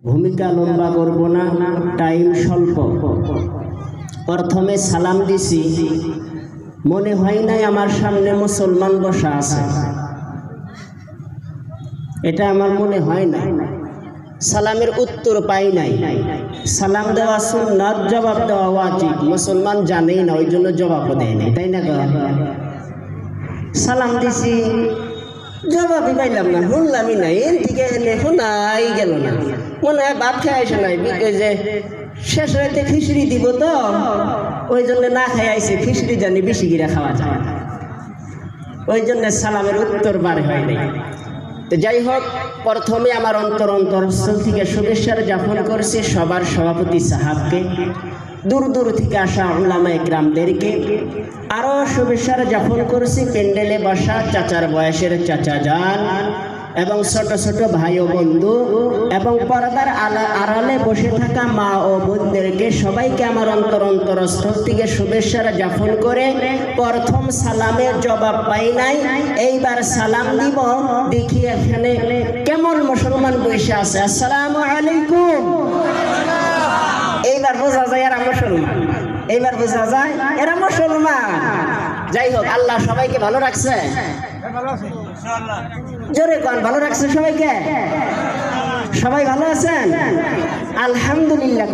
ভূমিকা লম্বা করব না, টাইম স্বল্প। প্রথমে সালাম দিছি, মনে হয় নাই আমার সামনে মুসলমান বসা আছে, এটা আমার মনে হয় না। সালামের উত্তর পাই নাই। সালাম দেওয়া সুন্নাত, জবাব দেওয়া ওয়াজিব। মুসলমান জানেই না, ওই জন্য জবাবও দেয় নাই, তাই না? সালাম দিছি, জবাবই পাইলাম না, শুনলামই না। এর দিকে এলে শোনাই গেল না। মনে হয় ভাত খেয়ে আসে নাই, যে শেষ রাতে খিচড়ি দিব, তো ওই জন্য না খাই আইসে। খিচড়ি জানি বেশি গিরা খাওয়া যায়, ওই জন্য সালামের উত্তর বার হয় নাই। তো যাই হোক, প্রথমে আমার অন্তরস্থল থেকে শুভেচ্ছার জ্ঞাপন করছি সবার সভাপতি সাহাবকে, দূর দূর থেকে আসা উলামায়ে কেরামদেরকে। আরও শুভেচ্ছার জ্ঞাপন করছি প্যান্ডেলে বসা চাচার বয়সের চাচা যান এবং ছোট ছোট ভাই ও বন্ধু এবং পর্দার আড়ালে বসে থাকা মা ও বোনদেরকে, সবাইকে আমার অন্তরস্থল থেকে শুভেচ্ছার জ্ঞাপন করে প্রথম সালামের জবাব পাই নাই, এইবার সালাম দিব। দেখি এখানে কেমন মুসলমান বসে আছে। আসসালামু আলাইকুম। এইবার বোঝা যায় এরা মুসলমান, এইবার বোঝা যায় এরা মুসলমান। যাই হোক, আল্লাহ সবাইকে ভালো রাখছে, জোরে কোন ভালো রাখছে সবাইকে? সবাই ভালো আছেন? আলহামদুলিল্লাহ।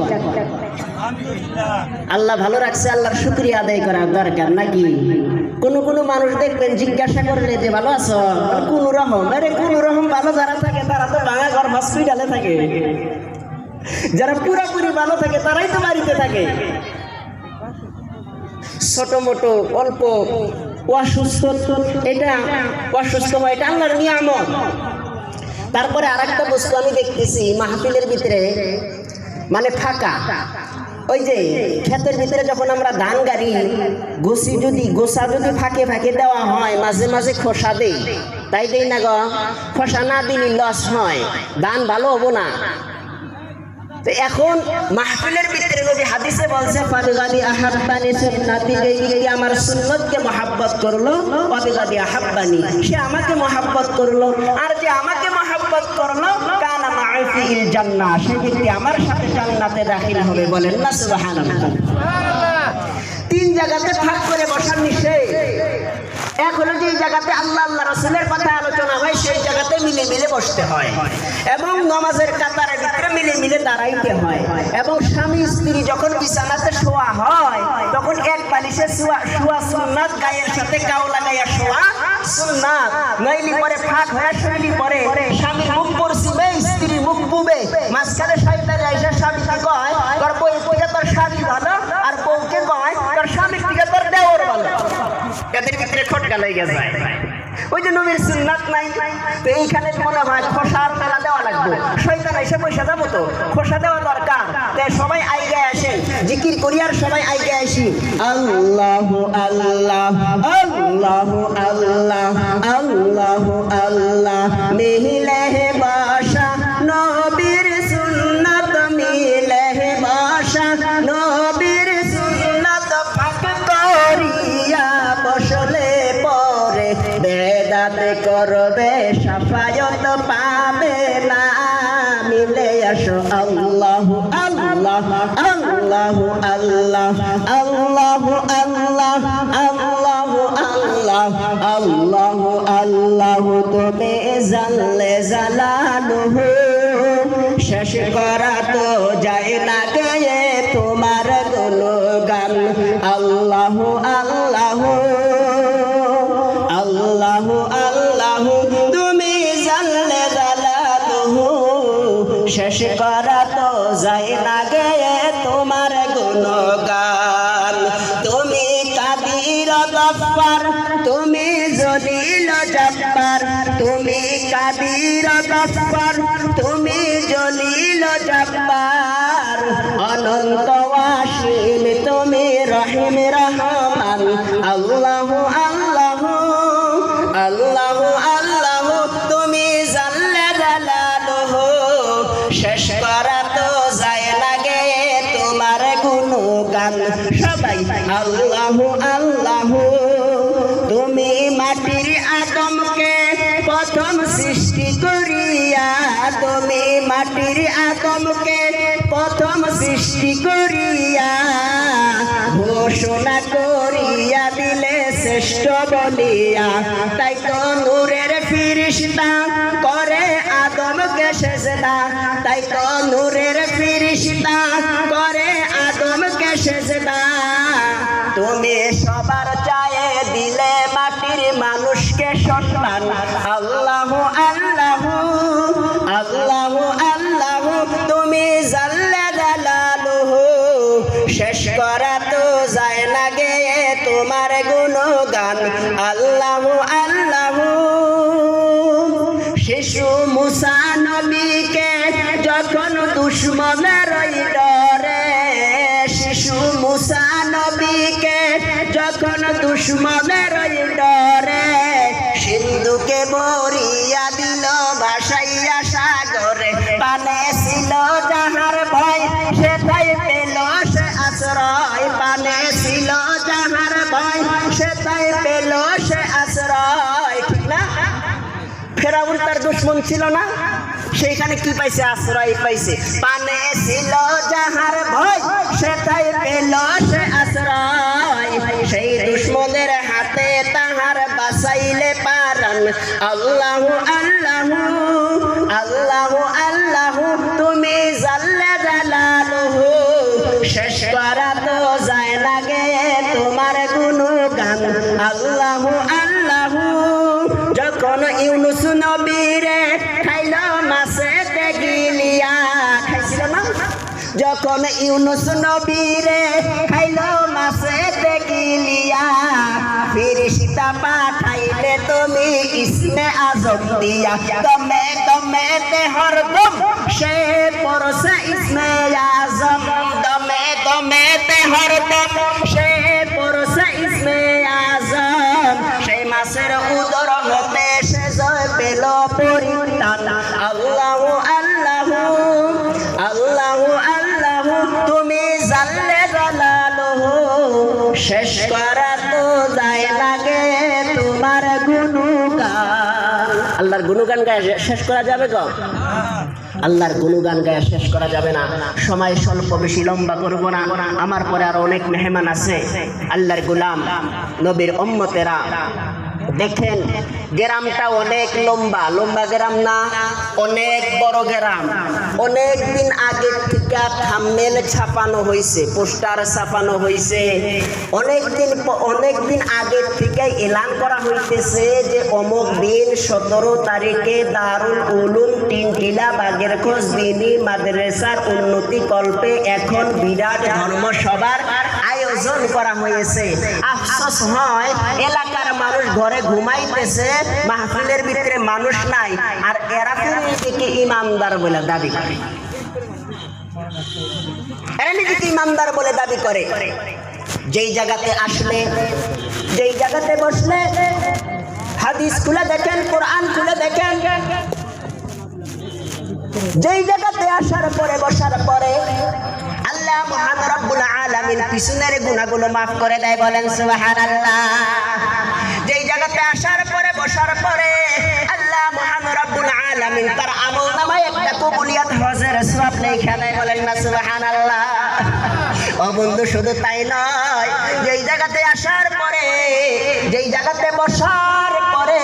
আল্লাহ ভালো রাখছে, আল্লাহর শুকরিয়া আদায় করার দরকার নাকি? কোন কোন মানুষ দেখবেন জিজ্ঞাসা করলে যে ভালো আছো, কোন রকম। আরে কোন রকম ভালো যারা থাকে তারা তো ভাঙা ঘর হসপিটালে থাকে, যারা পুরোপুরি ভালো থাকে তারাই তো বাড়িতে থাকে। ছোট মোটো অল্প অসুস্থ, এটা অসুস্থ হয়, এটা আল্লাহর নিয়ামত। তারপরে আরেকটা বস্তু আমি দেখতেছি মাহফিলের ভিতরে, মানে ফাঁকা। ওই যে ক্ষেতের ভিতরে যখন আমরা ধান গাড়ি গোসা যদি ফাঁকে ফাঁকে দেওয়া হয়, মাঝে মাঝে খোসা দেই, তাই দেই না গো? খোসা না দিলে লস হয়, ধান ভালো হবো না। তো এখন মাহফিলের ভিতরে নবী হাদিসে বলছে, ফাদগাদি আহাব্বানি সুন্নতি, এই ব্যক্তি আমার সুন্নতকে মহব্বত করলো, ফাদগাদি আহাব্বানি, সে আমাকে মহব্বত করলো, আর যে আমাকে মহব্বত করলো কানা মা'i ফিল জান্নাহ, সে ব্যক্তি আমার সাথে জান্নাতে দাখিল হবে। বলেন না সুবহানাল্লাহ। তিন জায়গাতে ভাগ করে বসার নিষেধ। এক হলো যে জায়গাতে আল্লাহ আল্লাহ রাসূলের কথা আলোচনা হয়, সেই জায়গাতে মিলে মিলে বসতে হয়, এবং নামাজের কাতারের ভিতরে মিলে মিলে দাঁড়াইতে হয়। এবং স্বামী স্ত্রী যখন বিছানাতে শোয়া হয়, তখন এক বালিশে শোয়া সুন্নাত, গায়ের সাথে গাও লাগাইয়া শোয়া সুন্নাত। নইলে পরে ফাঁক হয়ে শুইলি পরে স্বামীর মুখ পড়ছিবে, স্ত্রীর মুখ পুবে, মাঝখানে শয়তান আইসা স্বামীকে কয় তোর বউ থেকে তোর স্বামী ভালো, আর বউকে কয় তোর স্বামীর থেকে তোর দেওর ভালো। এদের ভিতরে খটকা লেগে যায়। ওই যে নবীর সুন্নাত নাই, তো এইখানে মনে হয় খোসার মেলা দেওয়া লাগবে। শয়তান এসে পয়সা যাবো, তো খোসা দেওয়া দরকার। তাই সবাই আইগে আসে, জিকির করি আর সবাই আইগে আসি। আল্লাহু আল্লাহ আল্লাহু আল্লাহ আল্লাহু আল্লাহ, মিলে বাসা নবীর সুন্নাত, মিলে বাসা নবীর সুন্নাত, ফাঁক করিয়া বসলে পরে বেদাত করবে, শাফায়াত পাবে না। মিলে আসো আল্লাহু আল্লাহ আল্লাহু আল্লাহ আল্লাহু আল্লাহ আল্লাহু আল্লাহ আল্লাহু আল্লাহ, তুমি জানলে জালালুহু, শেষ করা তো যায় না গেয়ে তোমার গুণগান। আল্লাহু আল্লাহু আল্লাহু আল্লাহ, তুমি জানলে জালালুহু, শেষ করা তো যায় না গেয়ে তোমার গুণগান। তুমি কাদির গফফার, তুমি জলিল জব্বার, তুমি কাদির গফফার, তুমি জলিল জব্বার, অনন্ত ওয়াসিল, তুমি রহিম রহমান। আল্লাহু আল্লাহু আল্লাহু আল্লাহ, তুমি জানলে জালালুহু, শেষ করা তো যায় না গে তোমার গুণগান। সবাই আল্লাহু আল্লাহু, তুমি মাটির আদমকে প্রথম সৃষ্টি করিয়া, তুমি মাটির আদম আদমকে প্রথম সৃষ্টি করিয়া ঘোষণা করিয়া দিলে শ্রেষ্ঠ বলিয়া। তাই তো নূরের ফিরিস্তা করে আদমকে সেজদা, তাই তো নূরের ফিরিস্তা করে আদমকে সেজদা। তুমি সবার চায়ে দিলে মাটির মানুষকে সম্মান। আল্লাহু আল্লাহু আল্লাহু আল্লাহু তুমি জাল্লে জালালুহু, শেষ করা তো যায় না গে তোমার গুণগান। আল্লাহু আল্লাহু। শিশু মুসা নবীকে যখন দুশ্মনের ডরে, শিশু মুসা নবীকে যখন দুশ্মনের ডরে সিন্ধুকে বরিয়া দিল ভাসাইয়া সাগরে। পানে ছিল যাহার ভয় সেটাই পেল সে আশ্রয়, পানে ছিল যাহার ভয় সেটাই পেল সে আশ্রয়। ঠিক না? ফেরাউন তার দুশ্মন ছিল না, সেইখানে কি পাইছে? আশ্রয় পাইছে। পানে ছিল যাহার ভয় সেটাই পেল সে আশ্রয়, সেই দুশ্মনের হাতে তাহার বাঁচাইলে পারান। আল্লাহু আল্লাহু আল্লাহু আল্লাহু তুমি জাল্লে জালালুহু, শেষ করা তো যায় না গে তোমার গুণগান। আল্লাহু আল্লাহু। যখন ইউনুস নবীরে খাইল মাছেতে গিলিয়া, খাইছিল না? যখন ইউনুস নবীরে খাইল মাছেতে গিলিয়া, ফিরিস্তা পাঠাইলে তুমি ইসমে আজম দিয়া। দমে দমেতে হরদম সে পরশে ইসমে আজম, দমে দমেতে হরদম সে পরশে ইসমে আজম। সেই মাছের উদর হতে সে জয় পেল পরিত্রাণ। আল্লাহু আল্লাহু আল্লাহু আল্লাহু তুমি জাল্লে জালালুহু, শেষ করা তো যায় না গে তোমার গুণগান। আল্লাহর গুণগান গায়ে শেষ করা যাবে গো? আল্লাহর গুণগান গায়ে শেষ করা যাবে না। সময় স্বল্প, বেশি লম্বা করব না। আমার পরে আরো অনেক মেহমান আছে, আল্লাহর গোলাম নবীর উম্মতেরা। দেখেন গ্রামটা অনেক লম্বা, লম্বা গ্রাম না, অনেক বড় গ্রাম। অনেক দিন আগে থেকে থাম্বনেল ছাপানো হয়েছে, পোস্টার ছাপানো হয়েছে। অনেক দিন আগে থেকে এলান করা হইতেছে যে অমুক দিন 17 তারিখে দারুল উলুম টিনটিলা বাগেরখোস দিনী মাদ্রাসার উন্নতি কল্পে এখন বিরাট ধর্মসভার আয়োজন করা হয়েছে। আফসোস হয় এলাকার মানুষ ঘরে ঘুমাইতেছে, মাহফিলের ভিতরে মানুষ নাই, আর এরা নিজেকে ইমানদার বলে দাবি করে। এরা নিজেকে ইমানদার বলে দাবি করে। যেই জায়গাতে আসলে, যেই জায়গাতে বসলে হাদিস খুলে দেখেন, কোরআন খুলে দেখেন, যেই জায়গাতে আসার পরে বসার পরে আল্লাহ মহান রব্বুল আলামিন পিছনের গুনাহগুলো মাফ করে দেয়। বলেন সুবহানাল্লাহ। যেই জায়গাতে আসার পরে বসার পরে আল্লাহ মহান রব্বুল আলামিন তার আমলনামায় একটা কবুলিয়াত হজের সওয়াব লেখা দেয়। বলেন না সুবহানাল্লাহ। ও বন্ধু, শুধু তাই নয়, যেই জায়গাতে আসার পরে, যেই জায়গাতে বসার পরে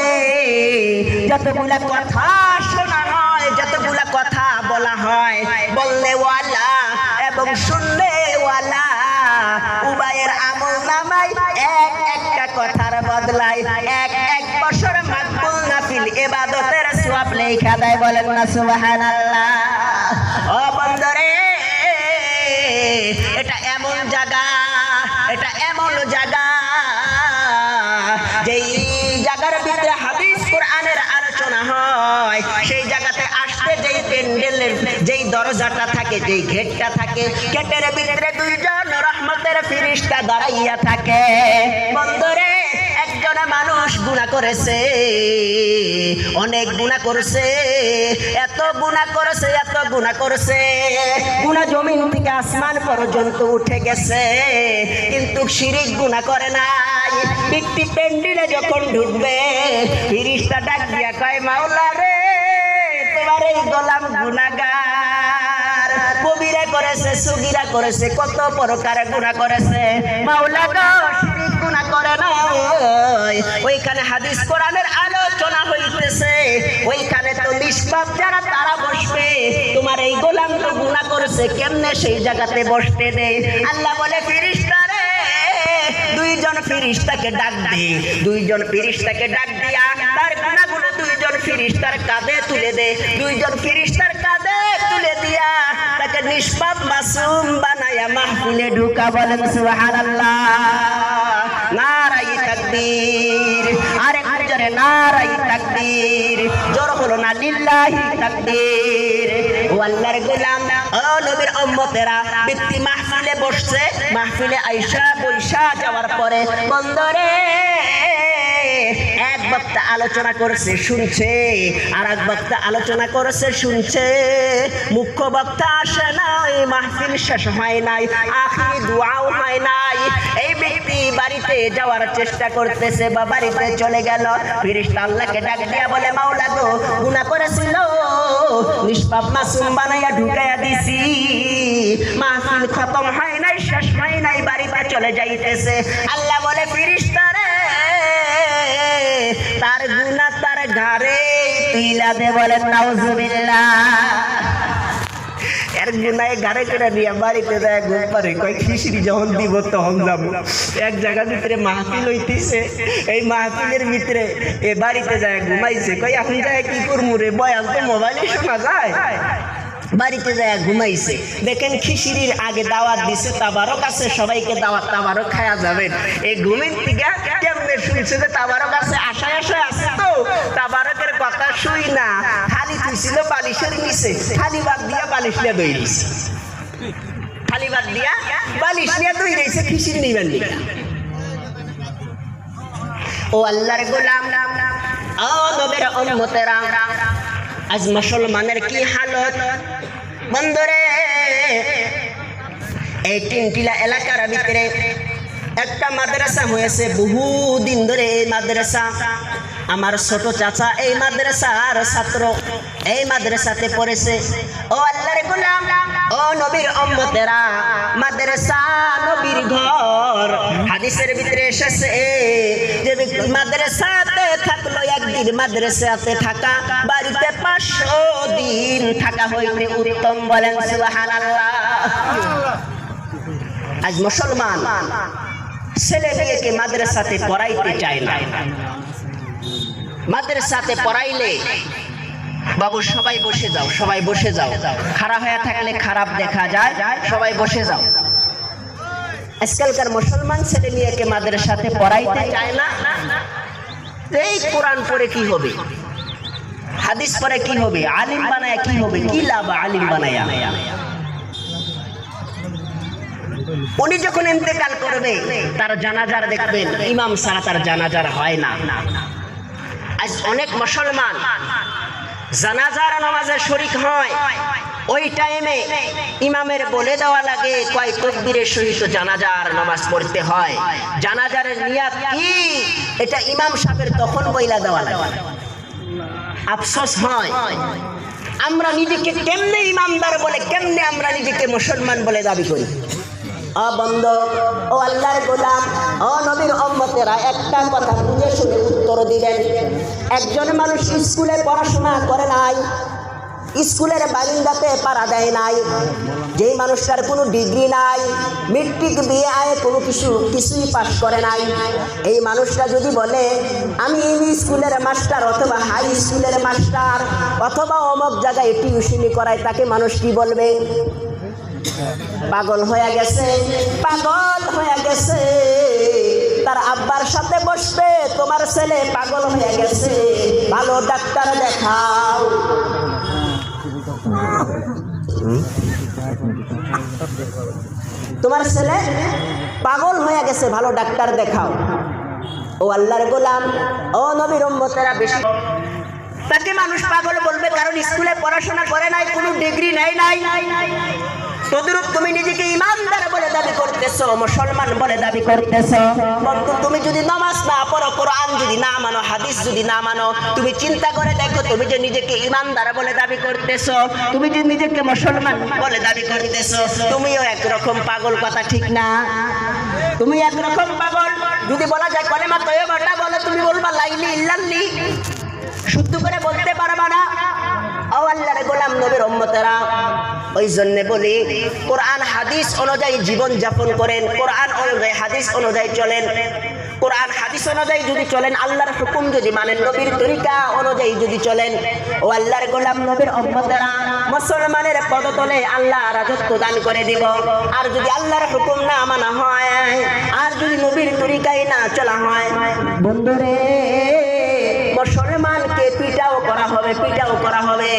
যতগুলা কথা শোনা হয়, যতগুলা কথা বলা হয়, বললে ওয়ালা এবং শুনলে ওয়ালা উভয়ের আমলনামায় একটা কথার বদলায় এক বছর মাকবুল নাফিল ইবাদতের সওয়াব লেখা দেয়। বলেন না সুবহানাল্লাহ। ও বন্ধুরে, এটা এমন জায়গা, এটা এমন জায়গা যেই জায়গার ভিতরে হাদিস কোরআনের আলোচনা হয়। সেই জায়গাতে আসতে যেই প্যান্ডেলের যেই দরজাটা থাকে, যেই গেটটা থাকে, গেটের ভিতরে দুইজন রহমতের ফেরেশতা দাঁড়াইয়া থাকে। বন্ধুরে, একজন মানুষ গুনাহ করেছে, অনেক গুনাহ করেছে, এত গুনাহ করেছে, এত গুনাহ করেছে, গুনাহ জমিন থেকে আসমান পর্যন্ত উঠে গেছে, কিন্তু শিরিক গুনাহ করে নাই। ব্যক্তি প্যান্ডেলে যখন ঢুকবে, ফেরেশতা ডাক দিয়া কয়, মাওলা রে, তোমার এই গোলাম গুনাহগার, কাবিরা করেছে, সুগিরা করেছে, কত প্রকার গুনাহ করেছে। মাওলা গো শিরক গুনাহ করে না। ওইখানে হাদিস কোরআনের আলোচনা হইতেছে, ওইখানে তো নিষ্পাপ যারা তারা বসবে। তোমার এই গোলাম তো গুনাহ করেছে, কেমনে সেই জায়গাতে বসতে দেয়? আল্লাহ বলে ফেরেশতারে দুইজন ফেরেশতাকে ডাক দে, দুইজন ফেরেশতাকে ডাক দিয়া তার গুনাহগুলো দুইজন ফেরেশতার কাঁধে তুলে দে, দুইজন ফেরেশতার কাঁধে তুলে দিয়া তাকে নিষ্পাপ মাসুম বানায়া মাহফিলে ঢুকা। বলেন সুবহানাল্লাহ। নারায়ে তাকবীর, আরে জোরে নারায়ে তাকবীর। জোর হলো না লিল্লাহি তাকবীর। ও আল্লাহর গোলাম, ও নবীর উম্মতেরা, ব্যক্তি মাহফিলে বসছে, মাহফিলে আয়েশা বৈশা যাওয়ার পরে বন্দরে এক বক্তা আলোচনা করছে শুনছে, আর এক বক্তা আলোচনা করেছে শুনছে। মুখ্য বক্তা আসে নাই, মাহফিল শেষ হয় নাই, আখিরি দোয়াও হয় নাই। এই ব্যক্তি বাড়িতে যাওয়ার চেষ্টা করতেছে বা বাড়িতে চলে গেল। ফেরেশতা আল্লাহকে ডাক দিয়া বলে মাওলা গো গুনাহ করেছিল, নিষ্পাপ মাসুম বানাইয়া ঢুকাইয়া দিছি, মাহফিল খতম হয় নাই, শেষ হয় নাই, বাড়িতে চলে যাইতেছে। আল্লাহ বলে ফেরেশতারে তার গুনাহ তার ঘাড়ে তুইলা দে। বলেন নাউজুবিল্লাহ। এর গুনাহে ঘাড়ে করে নিয়ে বাড়িতে যায় ঘুম পারে। কয় খিচুড়ি যখন দিব তখন যাব। এক জায়গার ভিতরে মাহফিল হইতেছে, এই মাহফিলের ভিতরে এ বাড়িতে যায় ঘুমাইছে। কই এখন যায় কি করবো রে, বয়ান তো মোবাইলে শোনা যায়। বাড়িতে যায় ঘুমাইছে। দেখেন খিচুড়ির আগে দাওয়াত দিছে, তাবারক আছে, সবাইকে দাওয়াত তাবারক খাওয়া যাবেন। এই ঘুমের থেকে কেমনে শুনছে যে তাবারক আছে, আশায় আশায় আছে তো তাবারকের কথা শুই না, খালি তুইছিল বালিশের নিচে, খালি বাদ দিয়া বালিশ নিয়ে দই দিছে, খালি বাদ দিয়া বালিশ নিয়ে দই দিয়েছে খিচুড়ি নিবেন দিকে। ও আল্লাহর গোলাম, ও নবীর উম্মতেরা, আজ মুসলমানের কি হালত বন্ধুরে। এই তিনটিলা এলাকার ভিতরে একটা মাদ্রাসা হয়েছে, বহুদিন ধরে এই মাদ্রাসা। আমার ছোট চাচা এই মাদ্রাসার ছাত্র, এই মাদ্রাসাতে পড়েছে। ও আল্লাহর গোলাম, ও নবীর উম্মতেরা, মাদ্রাসা নবীর ঘর। হাদিসের ভিতরে এসেছে যে মাদ্রাসাতে থাকলো একদিন, মাদ্রাসাতে থাকা বাড়িতে 500 দিন থাকা হইতে উত্তম। বলেন সুবহানাল্লাহ। আজ মুসলমান ছেলে মেয়েকে মাদ্রাসাতে পড়াইতে চায় না। মাদ্রাসাতে পড়াইলে বাবু সবাই বসে যাও, সবাই বসে যাও, খারাপ হয়ে থাকলে খারাপ দেখা যায়, সবাই বসে যাও। আজকালকার মুসলমান ছেলে মেয়েকে মাদ্রাসাতে পড়াইতে চায় না। এই কোরআন পড়ে কি হবে, হাদিস পড়ে কি হবে, আলিম বানায়া কি হবে, কি লাভ আলিম বানায়া? উনি যখন ইন্তেকাল করবে তার জানাজার দেখবেন ইমাম ছাড়া তার জানাজার হয় না। আজ অনেক মুসলমান জানাজার নামাজে শরীক হয়, ওই টাইমে ইমামের বলে দেওয়া লাগে কয় তাকবীরের সহিত জানাজার নামাজ পড়তে হয়, জানাজার নিয়াত কি এটা ইমাম সাহেবের তখন বইলা দেওয়া লাগে। আফসোস হয় আমরা নিজেকে কেমনে ইমামদার বলে, কেমনে আমরা নিজেকে মুসলমান বলে দাবি করি। ও বন্ধু, ও আল্লাহর গোলাম, ও নবীর উম্মতেরা, একটা কথা বুঝে শুনে উত্তর দিবেন। একজন মানুষ স্কুলে পড়াশোনা করে নাই, স্কুলের বারিন্দাতে পাড়া দেয় নাই, যেই মানুষটার কোনো ডিগ্রি নাই, মেট্রিক দিয়ে আয় কোনো কিছুই পাস করে নাই, এই মানুষটা যদি বলে আমি স্কুলের মাস্টার অথবা হাই স্কুলের মাস্টার অথবা অমুক জায়গায় টিউশনি করায়, তাকে মানুষ কি বলবে? পাগল হয়ে গেছে, পাগল হয়ে গেছে। তার আব্বার সাথে বসবে, তোমার ছেলে পাগল হয়ে গেছে, ভালো ডাক্তার দেখাও। তোমার ছেলে পাগল হয়ে গেছে, ভালো ডাক্তার দেখাও। ও আল্লাহর গোলাম, ও নবীর উম্মতেরা, বেশি তাকে মানুষ পাগল বলবে কারণ স্কুলে পড়াশোনা করে নাই, কোনো ডিগ্রি নাই। তদ্রূপ তুমি নিজেকে ইমানদার বলে দাবি করতেছো, মুসলমান বলে দাবি করতেছো। বন্ধু, তুমি যদি নামাজ না পড়ো, কোরআন যদি না মানো, হাদিস যদি না মানো, তুমি চিন্তা করে দেখো, তুমি যে নিজেকে ইমানদার বলে দাবি করতেছো, তুমি যে নিজেকে মুসলমান বলে দাবি করতেছো, তুমিও একরকম পাগল, কথা ঠিক না? তুমি একরকম পাগল। যদি বলা যায় কলেমা তয়্যিবাটা বলে, তুমি বলবা লা ইলাহা ইল্লাল্লাহ, শুদ্ধ করে বলতে পারবা না। ও আল্লাহর গোলাম, নবীর উম্মতেরা, ওই জন্য বলি কোরআন হাদিস অনুযায়ী জীবন যাপন করেন, কোরআন অনুযায়ী হাদিস অনুযায়ী চলেন। কোরআন হাদিস অনুযায়ী যদি চলেন, আল্লাহর হুকুম যদি মানেন, নবীর তরিকা অনুযায়ী যদি চলেন, ও আল্লাহর গোলাম, নবীর উম্মতেরা, মুসলমানের পদতলে আল্লাহ রাজত্ব দান করে দিব। আর যদি আল্লাহর হুকুম না মানা হয়, আর যদি নবীর তরিকায় না চলা হয়, বন্ধুরে, মুসলমানকে পিটাও করা হবে, পিটাও করা হবে।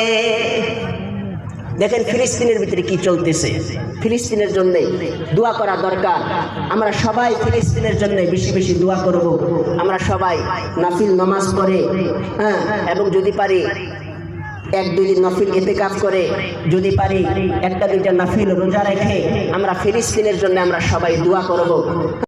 দেখেন ফিলিস্তিনের ভিতরে কি চলতেছে। ফিলিস্তিনের জন্য দোয়া করা দরকার। আমরা সবাই ফিলিস্তিনের জন্য বেশি বেশি দোয়া করব। আমরা সবাই নাফিল নামাজ পড়ে, এবং যদি পারি 1-2 দিন নফিল ইতিকাফ করে, যদি পারি 1-2টা নফিল রোজা রেখে আমরা ফিলিস্তিনের জন্য আমরা সবাই দোয়া করব।